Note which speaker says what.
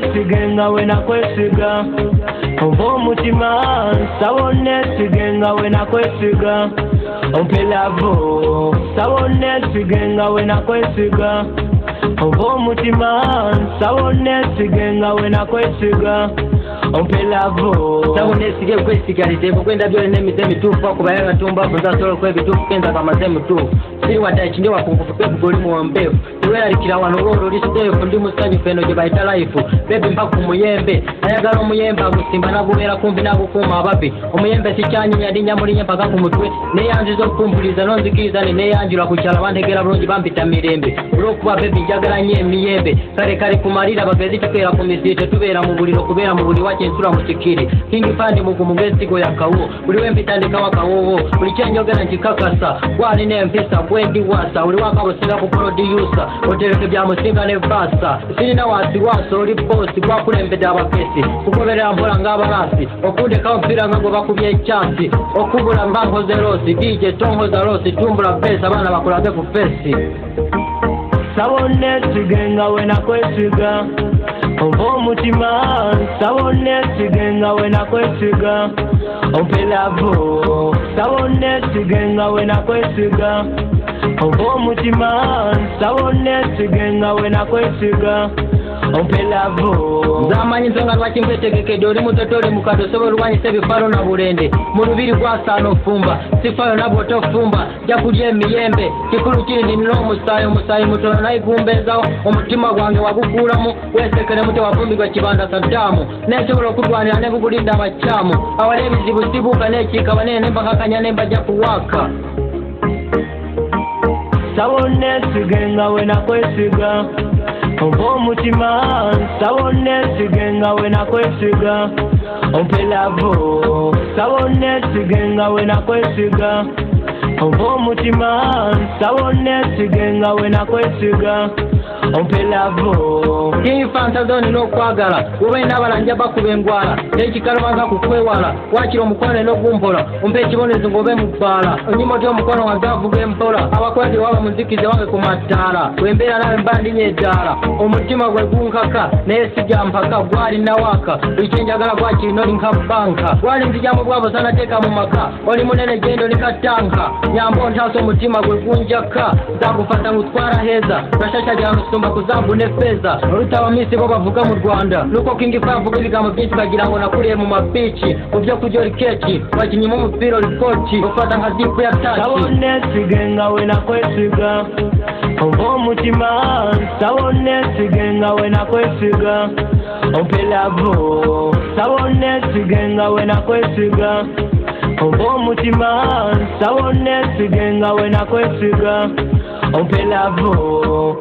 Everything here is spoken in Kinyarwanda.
Speaker 1: sigenga we nakwesiga umva umutima sabone sigenga we nakwesiga umpelavo sabone sigenga we nakwesiga umva umutima sabone sigenga we nakwesiga umpelavo sabone sige kwesigalite kwenda byo nemite mitufu kubayanga tumba kunzasoro kwe bitufu kenza kama semu tu siri wadachinde wakungufu kwe bugoli muombe tuwera likira wano woro listefu ndi musanyu feno je baita life bebe mpaku muyembe ayagala omuyembe agusimba nagubera kumbi nagukuma abapi omuyembe sicyanyi yadi nyamuli nyempaka ku mutwe ne yanzizo kumpuliza nonzikiriza ne yanjura kuchala bandegera bulungi bampita mirembe kuba bebe njagala nye miyembe kare kumalira bagezi tukera ku misite tubera mu buliro kubera mu buli wache nsura mu kikiri kingi pande mu mugesigo yakawo buli wembe tandika wakawo buli cyenjogera nkikakasa wali ne mpesa bwendi wasa uli wakabusinga ku producer otereke bya musinga ne basa sirina wasi waso oli boss kwa kulembeda abapesi kukoberera mpola ng'abalasi okunde kampira ngo bakubye chance okubula mbango zerosi DJ tongo za rosi tumbula pesa bana bakulage ku pesi sabone sigenga we nakwesiga umva umutima sabone sigenga we nakwesiga umpelavo sabone sigenga we nakwesiga umva umutima sabone sigenga we nakwesiga umpelavo zamanyi nsonga lwakimpetegeke dori mutotori mukado sobo lwanyi sebifaro na burende murubiri kwa sano fumba sifayo na boto fumba jakulye miyembe kikuru kindi no musayo mutono naigumbeza omutima gwange wagukuramu wesekere mute wafumbirwa kibanda Sadamu nesobolo kurwanira ne kukulinda abachamu awalebi zibusibuka nekika banene mpaka kanyane mbajja kuwaka sabone sigenga we nakwesiga umva umutima sabone sigenga we nakwesiga umpelavo sabone sigenga we nakwesiga umva umutima sabone sigenga we nakwesiga umpelavo infanta zone no kwagala ube nabalanja bakubengwala ekikarubaza kukwewala wakira omukone no gumpola umpe kibonezo ngobe mubala onyimo tyo omukono wagavuge mpola abakwadi waba muzikize wange kumatala wembera nawe mbandi nyedala omutima gwe gunkaka nesijja mpaka gwali nawaka ichenjagala gwakiri no linkabanka gwali nzijamu gwabo sana teka mu maka oli munene gendo nikatanka nyambo ntaso omutima gwe gunjaka zakufata ngutwara heza bashasha jano sumba kuzambu ne feza urutawa misi bo bavuga mu Rwanda nuko King Favuga ibigambo byinshi bagira ngo nakuriye mu mabici mu byo kujya rikeki bakinyuma umupira rikoti ufata nka dipu ya tachi sabone sigenga we nakwesiga umva umutima sabone sigenga we nakwesiga umpelavo sabone sigenga we nakwesiga umva umutima sabone sigenga we nakwesiga umpelavo